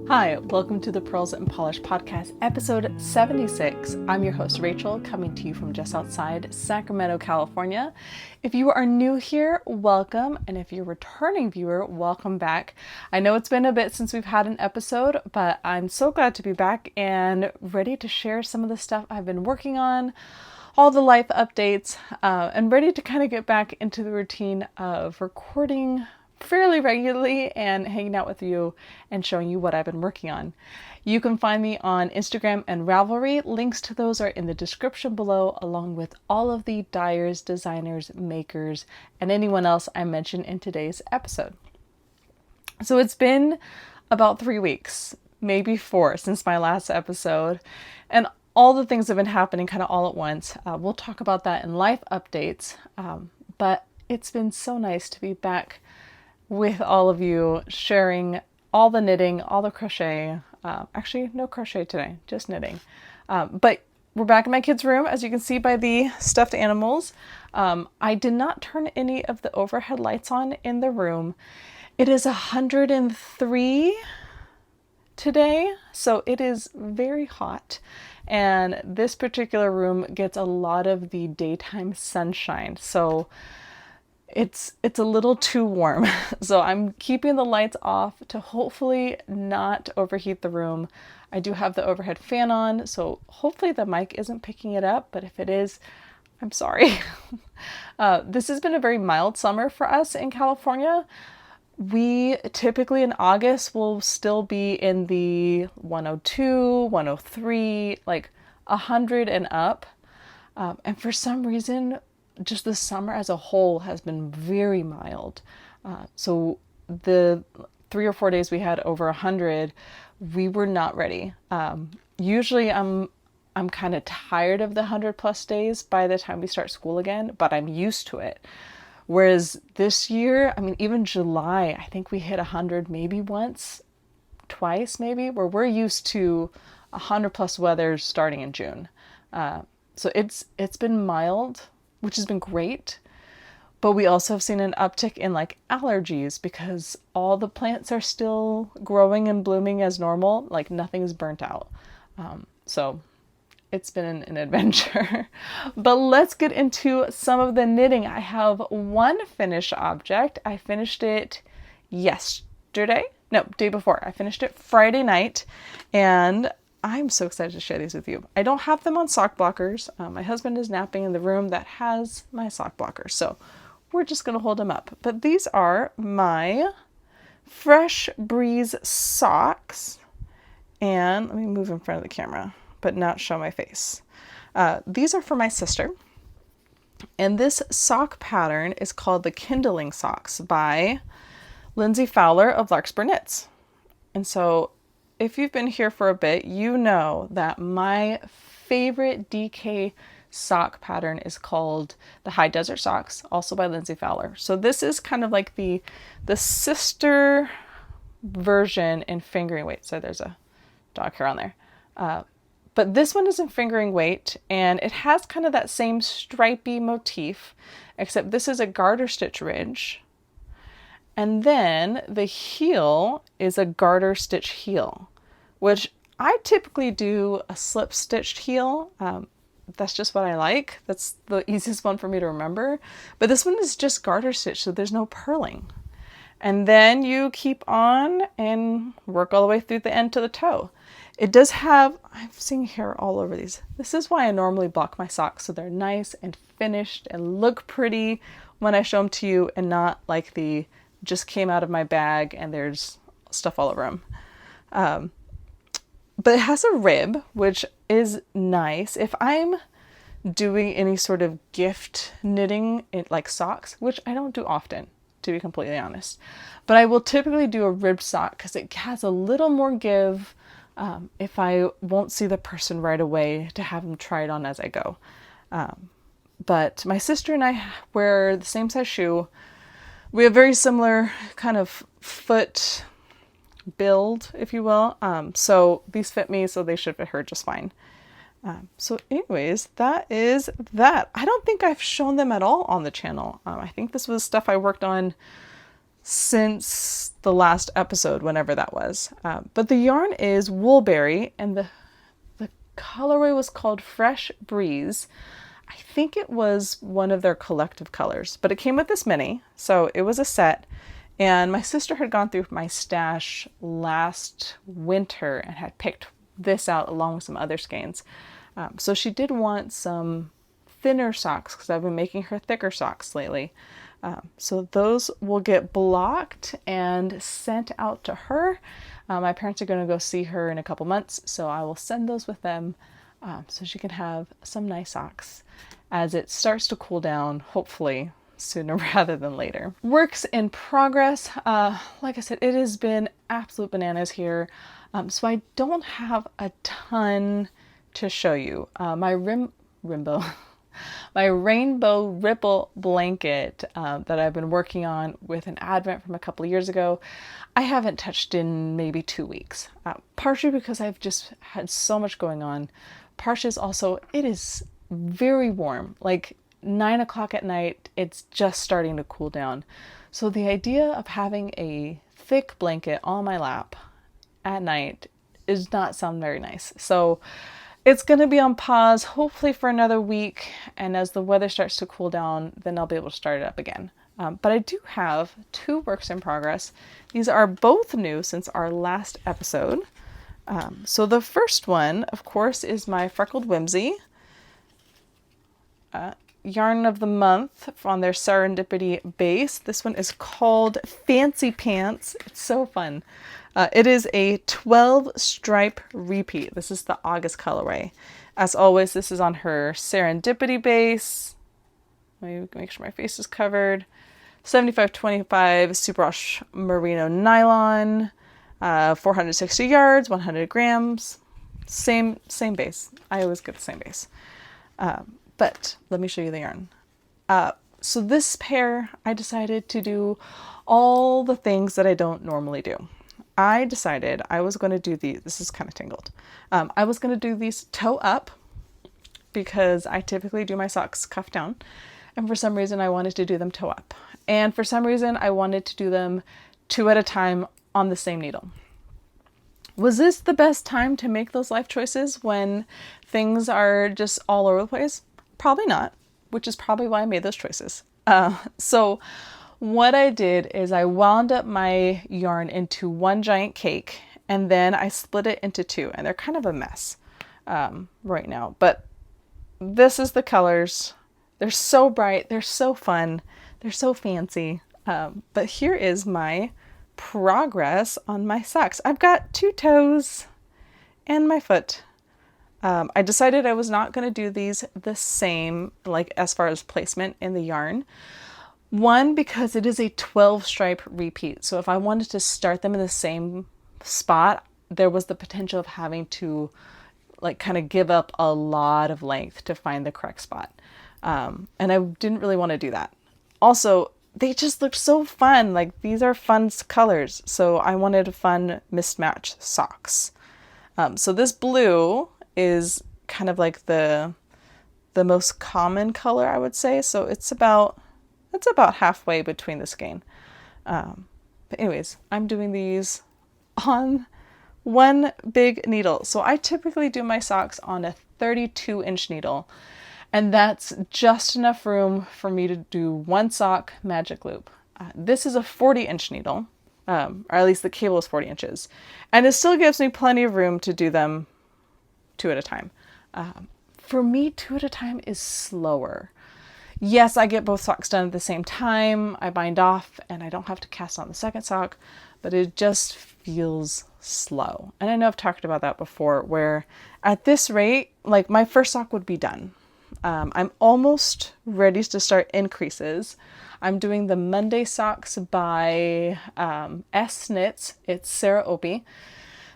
Hi, welcome to the Pearls and Polish podcast, episode 76. I'm your host, Rachel, coming to you from just outside Sacramento, California. If you are new here, welcome. And if you're a returning viewer, welcome back. I know it's been a bit since we've had an episode, but I'm so glad to be back and ready to share some of the stuff I've been working on, all the life updates, and ready to kind of get back into the routine of recording fairly regularly and hanging out with you and showing you what I've been working on. You can find me on Instagram and Ravelry. Links to those are in the description below, along with all of the dyers, designers, makers, and anyone else I mentioned in today's episode. So it's been about 3 weeks, maybe 4, since my last episode, and all the things have been happening kind of all at once. We'll talk about that in life updates, but it's been so nice to be back with all of you, sharing all the knitting, all the crochet. Actually, no crochet today, just knitting. But we're back in my kids' room, as you can see by the stuffed animals. I did not turn any of the overhead lights on in the room. It is 103 today, so it is very hot. And this particular room gets a lot of the daytime sunshine. So it's a little too warm. So I'm keeping the lights off to hopefully not overheat the room. I do have the overhead fan on, so hopefully the mic isn't picking it up, but if it is, I'm sorry. This has been a very mild summer for us in California. We typically in August will still be in the 102, 103, like 100 and up. And for some reason, just the summer as a whole has been very mild. So the 3 or 4 days we had over 100, we were not ready. Usually I'm kind of tired of the 100+ days by the time we start school again, but I'm used to it. Whereas this year, I mean, even July, I think we hit 100 maybe once, twice maybe, where we're used to 100+ weather starting in June. So it's been mild, which has been great, but we also have seen an uptick in like allergies because all the plants are still growing and blooming as normal, like nothing is burnt out. So it's been an adventure. But let's get into some of the knitting. I have one finished object. I finished it day before. I finished it Friday night, and I'm so excited to share these with you. I don't have them on sock blockers. My husband is napping in the room that has my sock blockers, so we're just going to hold them up. But these are my Fresh Breeze socks. And let me move in front of the camera, but not show my face. These are for my sister. And this sock pattern is called the Kindling socks by Lindsey Fowler of Larkspur Knits. And so if you've been here for a bit, you know that my favorite DK sock pattern is called the High Desert Socks, also by Lindsey Fowler. So this is kind of like the sister version in fingering weight. So there's a dog hair on there. But this one is in fingering weight, and it has kind of that same stripy motif, except this is a garter stitch ridge. And then the heel is a garter stitch heel, which I typically do a slip stitched heel. That's just what I like. That's the easiest one for me to remember. But this one is just garter stitch, so there's no purling. And then you keep on and work all the way through the end to the toe. It does have, I'm seeing hair all over these. This is why I normally block my socks, so they're nice and finished and look pretty when I show them to you, and not like the just came out of my bag and there's stuff all over them. But it has a rib, which is nice. If I'm doing any sort of gift knitting, like socks, which I don't do often, to be completely honest, but I will typically do a ribbed sock because it has a little more give if I won't see the person right away, to have them try it on as I go. But my sister and I wear the same size shoe. We have very similar kind of foot build, if you will. So these fit me, so they should fit her just fine. So anyways, that is that. I don't think I've shown them at all on the channel. I think this was stuff I worked on since the last episode, whenever that was. But the yarn is Woolberry, and the colorway was called Fresh Breeze. I think it was one of their collective colors, but it came with this mini, so it was a set. And my sister had gone through my stash last winter and had picked this out along with some other skeins. So she did want some thinner socks because I've been making her thicker socks lately. So those will get blocked and sent out to her. My parents are going to go see her in a couple months, so I will send those with them so she can have some nice socks as it starts to cool down, hopefully sooner rather than later. Works in progress. Like I said, it has been absolute bananas here, so I don't have a ton to show you. My rainbow ripple blanket that I've been working on with an advent from a couple of years ago, I haven't touched in maybe 2 weeks. Partially because I've just had so much going on. Partially is also, it is very warm. Like 9 o'clock at night, it's just starting to cool down. So the idea of having a thick blanket on my lap at night does not sound very nice. So it's going to be on pause, hopefully for another week, and as the weather starts to cool down, then I'll be able to start it up again. But I do have 2 works in progress. These are both new since our last episode. So the first one, of course, is my Freckled Whimsy. Yarn of the month on their Serendipity base. This one is called Fancy Pants. It's so fun. It is a 12 stripe repeat. This is the August colorway. As always, this is on her Serendipity base. Let me make sure my face is covered. 75/25 Superwash Merino Nylon. 460 yards, 100 grams. Same base. I always get the same base. But let me show you the yarn. So this pair, I decided to do all the things that I don't normally do. I decided I was going to do these. This is kind of tangled. I was going to do these toe up because I typically do my socks cuff down. And for some reason, I wanted to do them toe up. And for some reason, I wanted to do them 2 at a time on the same needle. Was this the best time to make those life choices when things are just all over the place? Probably not, which is probably why I made those choices. So what I did is I wound up my yarn into one giant cake, and then I split it into 2, and they're kind of a mess right now. But this is the colors. They're so bright. They're so fun. They're so fancy. But here is my progress on my socks. I've got 2 toes and my foot. I decided I was not going to do these the same, like as far as placement in the yarn. One, because it is a 12 stripe repeat. So if I wanted to start them in the same spot, there was the potential of having to like kind of give up a lot of length to find the correct spot. And I didn't really want to do that. Also, they just looked so fun. Like these are fun colors. So I wanted fun mismatched socks. So this blue is kind of like the most common color, I would say. So it's about halfway between the skein. But anyways, I'm doing these on one big needle. So I typically do my socks on a 32-inch needle. And that's just enough room for me to do one sock magic loop. This is a 40-inch needle, or at least the cable is 40 inches. And it still gives me plenty of room to do them 2 at a time. For me, 2 at a time is slower. Yes, I get both socks done at the same time. I bind off and I don't have to cast on the second sock, but it just feels slow. And I know I've talked about that before, where at this rate, like my first sock would be done. I'm almost ready to start increases. I'm doing the Monday socks by S Knits. It's Sarah Opie.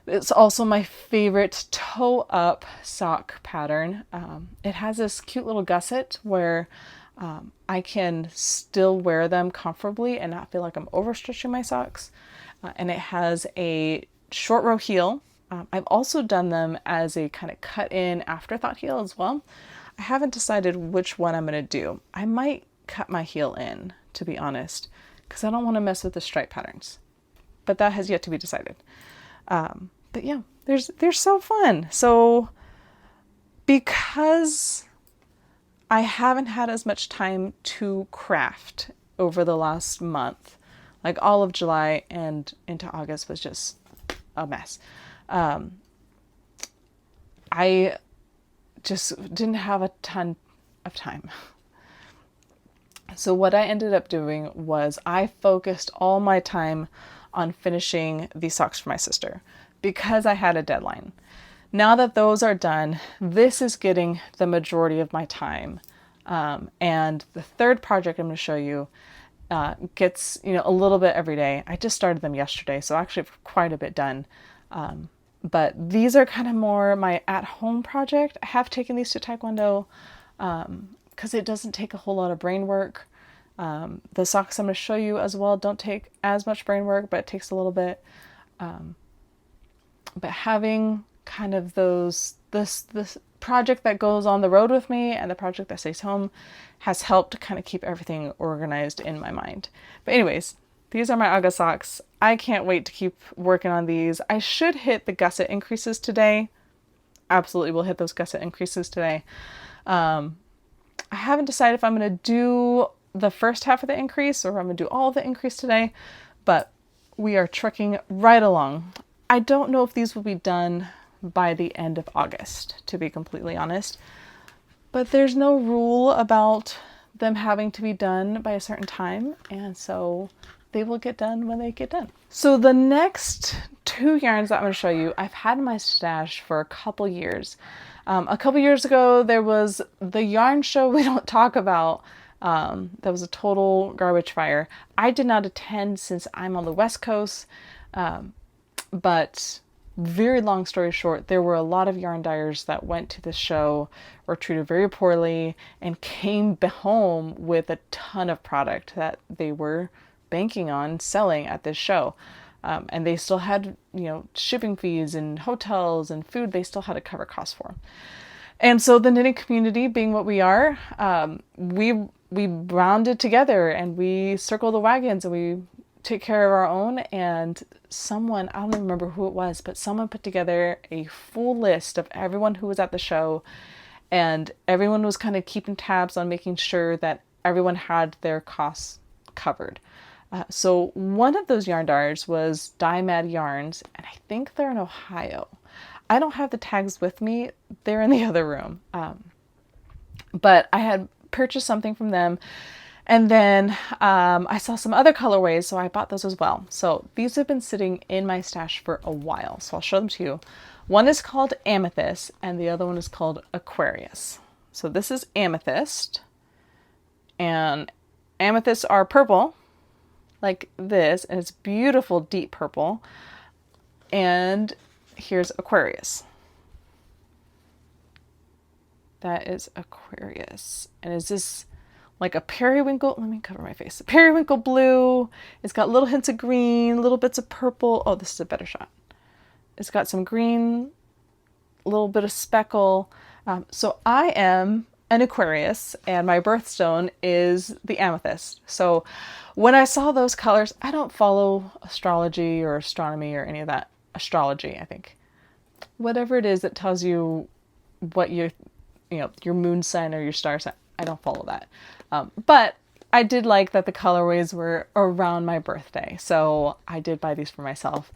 It's also my favorite toe up sock pattern. It has this cute little gusset where I can still wear them comfortably and not feel like I'm overstretching my socks. And it has a short row heel. I've also done them as a kind of cut in afterthought heel as well. I haven't decided which one I'm going to do. I might cut my heel in, to be honest, because I don't want to mess with the stripe patterns. But that has yet to be decided. But yeah, they're so fun. So because I haven't had as much time to craft over the last month, like all of July and into August was just a mess. I just didn't have a ton of time. So what I ended up doing was I focused all my time on finishing these socks for my sister because I had a deadline. Now that those are done, this is getting the majority of my time. And the third project I'm going to show you gets, a little bit every day. I just started them yesterday, so actually quite a bit done. But these are kind of more my at-home project. I have taken these to Taekwondo because it doesn't take a whole lot of brain work. The socks I'm going to show you as well don't take as much brain work, but it takes a little bit. But having kind of this project that goes on the road with me and the project that stays home has helped kind of keep everything organized in my mind. But anyways, these are my August socks. I can't wait to keep working on these. I should hit the gusset increases today. Absolutely will hit those gusset increases today. I haven't decided if I'm going to do the first half of the increase or if I'm going to do all of the increase today, but we are trucking right along. I don't know if these will be done by the end of August, to be completely honest, but there's no rule about them having to be done by a certain time, and so they will get done when they get done. So the next two yarns that I'm going to show you, I've had in my stash for a couple years. A couple years ago, there was the yarn show we don't talk about. That was a total garbage fire. I did not attend since I'm on the West Coast, but very long story short, there were a lot of yarn dyers that went to the show, were treated very poorly, and came home with a ton of product that they were banking on selling at this show. And they still had, shipping fees and hotels and food they still had to cover costs for. And so the knitting community, being what we are, we rounded together and we circled the wagons and we take care of our own. And someone, I don't even remember who it was, but someone put together a full list of everyone who was at the show, and everyone was kind of keeping tabs on making sure that everyone had their costs covered. So one of those yarn dyers was Dye Mad Yarns, and I think they're in Ohio. I don't have the tags with me. They're in the other room. But I had purchased something from them, and then I saw some other colorways, so I bought those as well. So these have been sitting in my stash for a while, so I'll show them to you. One is called Amethyst, and the other one is called Aquarius. So this is Amethyst, and amethysts are purple, like this, and it's beautiful deep purple. And here's Aquarius. That is Aquarius. And is this like a periwinkle? Let me cover my face. A periwinkle blue. It's got little hints of green, little bits of purple. Oh, this is a better shot. It's got some green, a little bit of speckle. So I am an Aquarius, and my birthstone is the amethyst. So when I saw those colors, I don't follow astrology or astronomy or any of that. Astrology, I think. Whatever it is that tells you what your moon sign or your star sign. I don't follow that. But I did like that the colorways were around my birthday. So I did buy these for myself.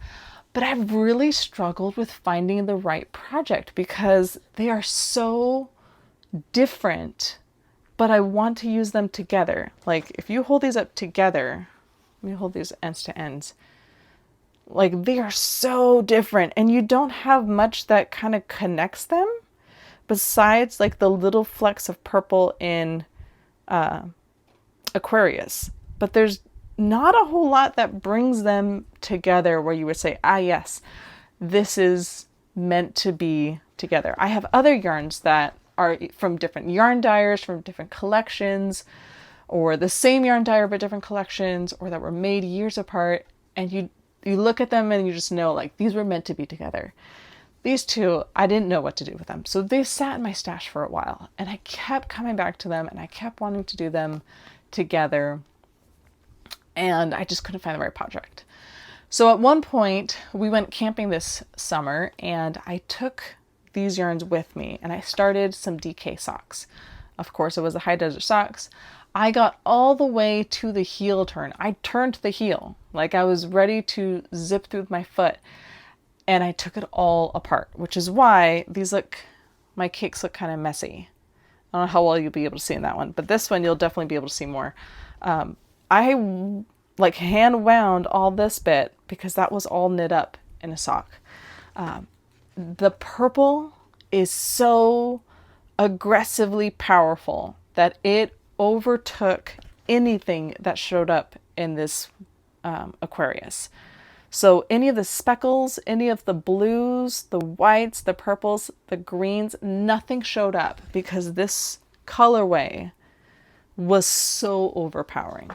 But I've really struggled with finding the right project because they are so different, but I want to use them together. Like if you hold these up together, let me hold these ends to ends. Like they are so different, and you don't have much that kind of connects them besides like the little flecks of purple in Aquarius. But there's not a whole lot that brings them together where you would say, yes, this is meant to be together. I have other yarns that are from different yarn dyers, from different collections, or the same yarn dyer but different collections, or that were made years apart, and you look at them and you just know like these were meant to be together. These two, I didn't know what to do with them. So they sat in my stash for a while, and I kept coming back to them, and I kept wanting to do them together. and I just couldn't find the right project. So at one point we went camping this summer, and I took these yarns with me, and I started some DK socks. Of course, it was the high desert socks. I got all the way to the heel turn. I turned the heel, like I was ready to zip through with my foot, and I took it all apart, which is why my cakes look kind of messy. I don't know how well you'll be able to see in that one, but this one you'll definitely be able to see more. I like hand wound all this bit because that was all knit up in a sock. The purple is so aggressively powerful that it overtook anything that showed up in this Aquarius. So any of the speckles, any of the blues, the whites, the purples, the greens, nothing showed up because this colorway was so overpowering.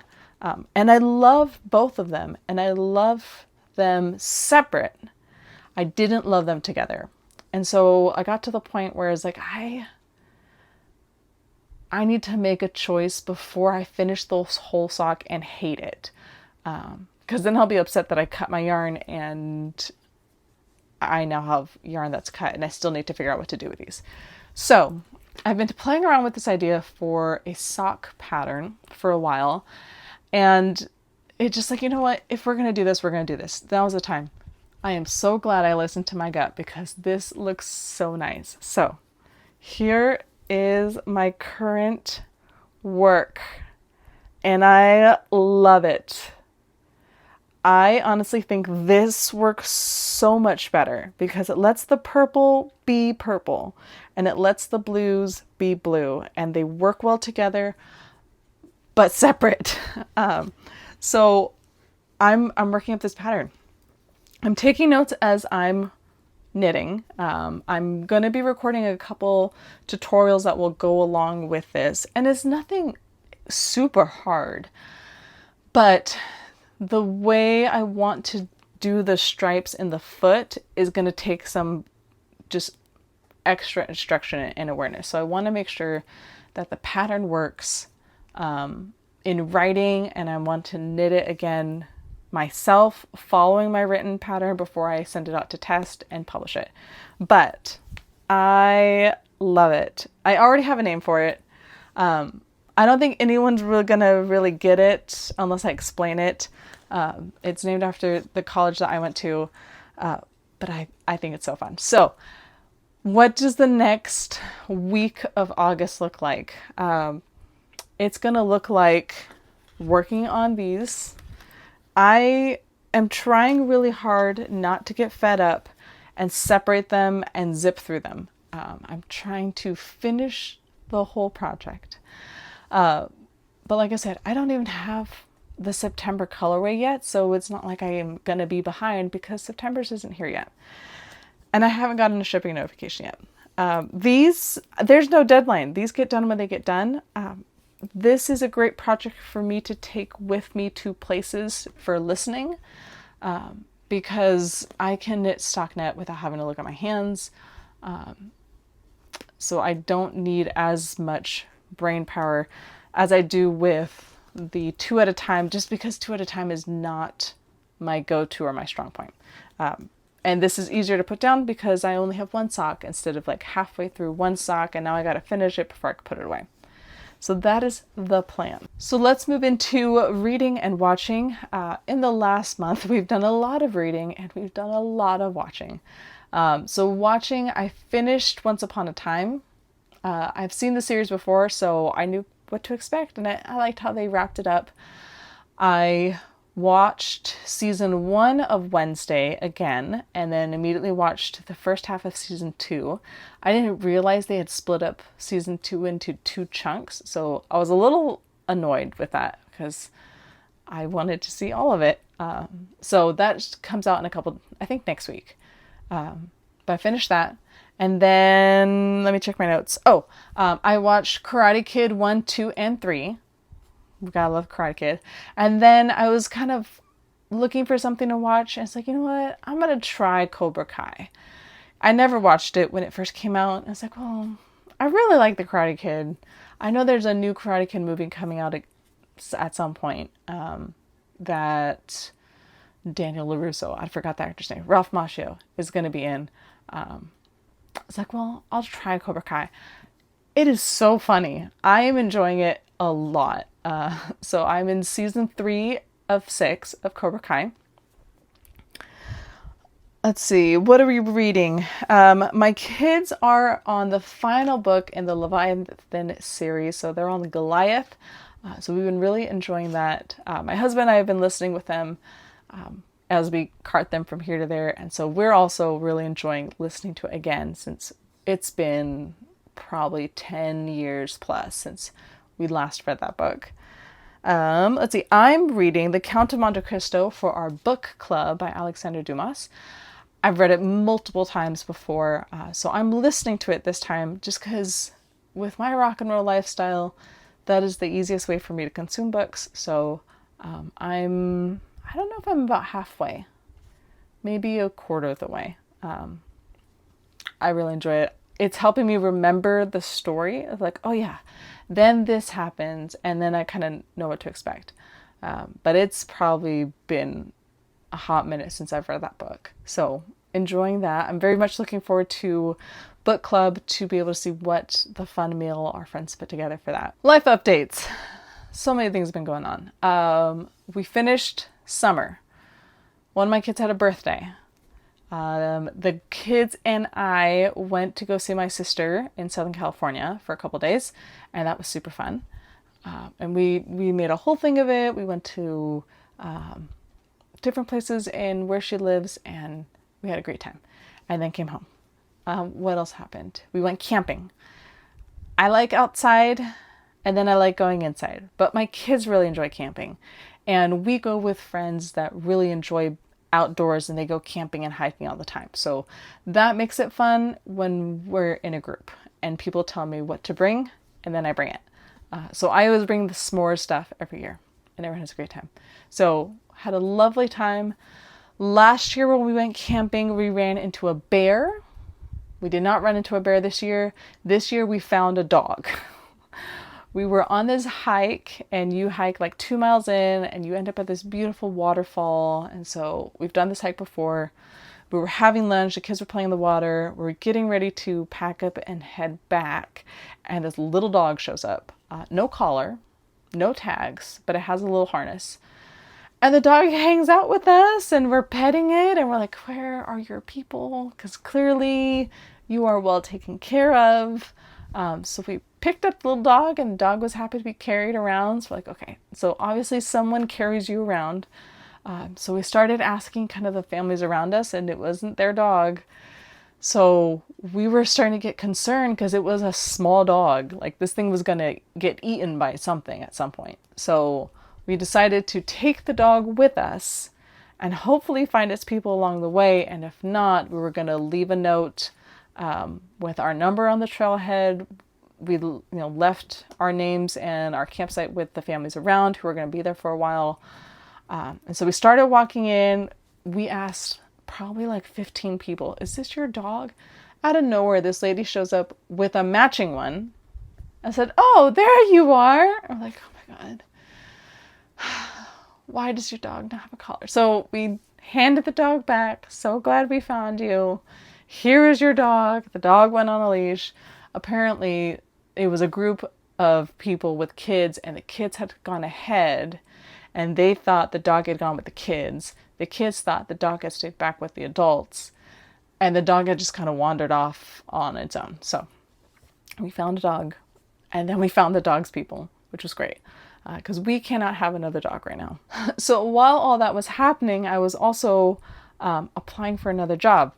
And I love both of them, and I love them separate. I didn't love them together. And so I got to the point where I was like, I need to make a choice before I finish the whole sock and hate it. Because then I'll be upset that I cut my yarn and I now have yarn that's cut and I still need to figure out what to do with these. So I've been playing around with this idea for a sock pattern for a while. And it's just like, you know what? If we're going to do this, we're going to do this. That was the time. I am so glad I listened to my gut because this looks so nice. So here is my current work and I love it. I honestly think this works so much better because it lets the purple be purple and it lets the blues be blue, and they work well together but separate. So I'm working up this pattern. I'm taking notes as I'm knitting. I'm going to be recording a couple tutorials that will go along with this, and it's nothing super hard, but the way I want to do the stripes in the foot is going to take some just extra instruction and awareness. So I want to make sure that the pattern works in writing, and I want to knit it again myself following my written pattern before I send it out to test and publish it. But I love it. I already have a name for it. I don't think anyone's really gonna really get it unless I explain it. It's named after the college that I went to, but I think it's so fun. So what does the next week of August look like? It's gonna look like working on these. I am trying really hard not to get fed up and separate them and zip through them. I'm trying to finish the whole project. But like I said, I don't even have the September colorway yet, so it's not like I am going to be behind because September's isn't here yet. And I haven't gotten a shipping notification yet. There's no deadline. These get done when they get done. This is a great project for me to take with me to places for listening, because I can knit stockinette without having to look at my hands. So I don't need as much brain power as I do with the 2 at a time, just because 2 at a time is not my go-to or my strong point. And this is easier to put down because I only have one sock instead of like halfway through one sock, and now I got to finish it before I can put it away. So that is the plan. So let's move into reading and watching. In the last month, we've done a lot of reading and we've done a lot of watching. So watching, I finished Once Upon a Time. I've seen the series before, so I knew what to expect, and I liked how they wrapped it up. I watched season 1 of Wednesday again, and then immediately watched the first half of season 2. I didn't realize they had split up season 2 into 2 chunks, so I was a little annoyed with that because I wanted to see all of it. So that comes out in I think next week. But I finished that. And then, let me check my notes. I watched Karate Kid 1, 2, and 3. Gotta love Karate Kid. And then I was kind of looking for something to watch, and it's like, you know what? I'm gonna try Cobra Kai. I never watched it when it first came out. And I was like, well, I really like the Karate Kid. I know there's a new Karate Kid movie coming out at some point. that Daniel LaRusso, I forgot the actor's name, Ralph Macchio, is going to be in. It's like, well, I'll try Cobra Kai. It is so funny. I am enjoying it a lot. So I'm in season 3 of 6 of Cobra Kai. Let's see, what are we reading? My kids are on the final book in the Leviathan series, so they're on Goliath. So we've been really enjoying that. My husband and I have been listening with them as we cart them from here to there, and so we're also really enjoying listening to it again, since it's been probably 10 years plus since we last read that book. Let's see, I'm reading The Count of Monte Cristo for our book club by Alexander Dumas. I've read it multiple times before, so I'm listening to it this time just because with my rock and roll lifestyle, that is the easiest way for me to consume books. So I don't know if I'm about halfway, maybe a quarter of the way. I really enjoy it. It's helping me remember the story of like, oh yeah, then this happens, and then I kind of know what to expect. But it's probably been a hot minute since I've read that book. So enjoying that. I'm very much looking forward to book club to be able to see what the fun meal our friends put together for that. Life updates. So many things have been going on. We finished summer. One of my kids had a birthday. The kids and I went to go see my sister in Southern California for a couple days, and that was super fun. And we made a whole thing of it. We went to different places in where she lives, and we had a great time, and then came home. What else happened? We went camping. I like outside, and then I like going inside, but my kids really enjoy camping, and we go with friends that really enjoy outdoors, and they go camping and hiking all the time. So that makes it fun when we're in a group and people tell me what to bring, and then I bring it. So I always bring the s'mores stuff every year, and everyone has a great time. So had a lovely time. Last year when we went camping, we ran into a bear. We did not run into a bear this year. This year we found a dog. We were on this hike, and you hike like 2 miles in and you end up at this beautiful waterfall. And so we've done this hike before. We were having lunch, the kids were playing in the water. We were getting ready to pack up and head back. And this little dog shows up. No collar, no tags, but it has a little harness. And the dog hangs out with us, and we're petting it, and we're like, where are your people? Because clearly you are well taken care of. So we picked up the little dog, and the dog was happy to be carried around. So we're like, okay, so obviously someone carries you around. So we started asking kind of the families around us, and it wasn't their dog. So we were starting to get concerned because it was a small dog. Like this thing was going to get eaten by something at some point. So we decided to take the dog with us and hopefully find its people along the way. And if not, we were going to leave a note with our number on the trailhead. We left our names and our campsite with the families around who were going to be there for a while. And so we started walking in. We asked probably like 15 people, is this your dog? Out of nowhere, this lady shows up with a matching one. I said, oh, there you are. I'm like, oh my God. Why does your dog not have a collar? So we handed the dog back. So glad we found you. Here is your dog. The dog went on a leash. Apparently, it was a group of people with kids, and the kids had gone ahead, and they thought the dog had gone with the kids. The kids thought the dog had stayed back with the adults, and the dog had just kind of wandered off on its own. So we found a dog, and then we found the dog's people, which was great. Because we cannot have another dog right now. So while all that was happening, I was also applying for another job.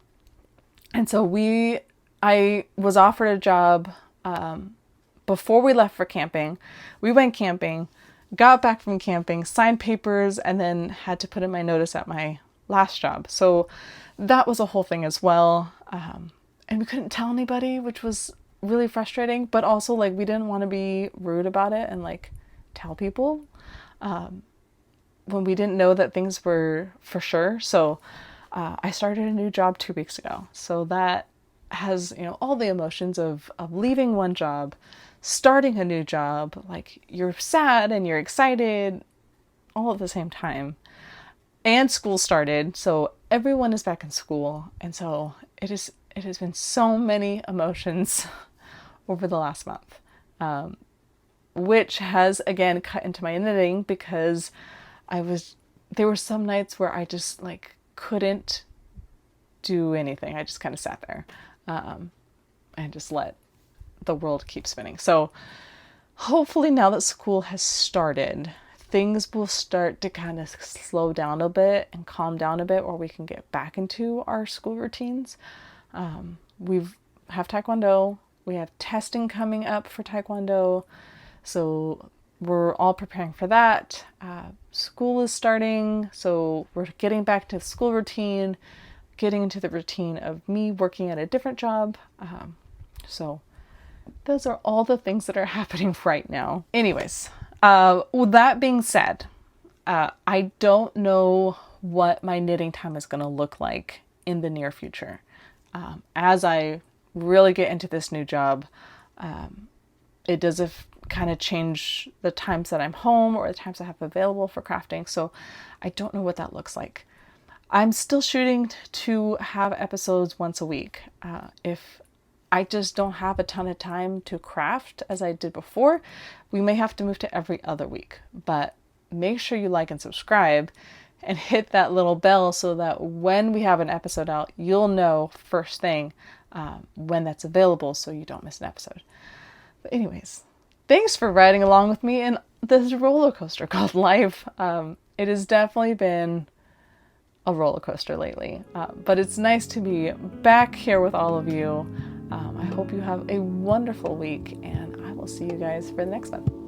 And so I was offered a job before we left for camping. We went camping, got back from camping, signed papers, and then had to put in my notice at my last job. So that was a whole thing as well. And we couldn't tell anybody, which was really frustrating. But also, like, we didn't want to be rude about it and, like, tell people when we didn't know that things were for sure. So I started a new job 2 weeks ago. So that has, all the emotions of leaving one job, starting a new job. Like, you're sad and you're excited, all at the same time. And school started, so everyone is back in school. And so it has been so many emotions over the last month, which has again cut into my knitting because there were some nights where I just like couldn't do anything. I just kind of sat there and just let the world keep spinning. So hopefully now that school has started, things will start to kind of slow down a bit and calm down a bit, or we can get back into our school routines. We have Taekwondo. We have testing coming up for Taekwondo. So we're all preparing for that. School is starting. So we're getting back to the school routine, getting into the routine of me working at a different job. So those are all the things that are happening right now. Anyways, with that being said, I don't know what my knitting time is going to look like in the near future. As I really get into this new job, it does kind of change the times that I'm home or the times I have available for crafting. So I don't know what that looks like. I'm still shooting to have episodes once a week. If I just don't have a ton of time to craft as I did before, we may have to move to every other week. But make sure you like and subscribe and hit that little bell so that when we have an episode out, you'll know first thing when that's available so you don't miss an episode. But anyways, thanks for riding along with me in this roller coaster called life. It has definitely been a roller coaster lately, but it's nice to be back here with all of you. I hope you have a wonderful week, and I will see you guys for the next one.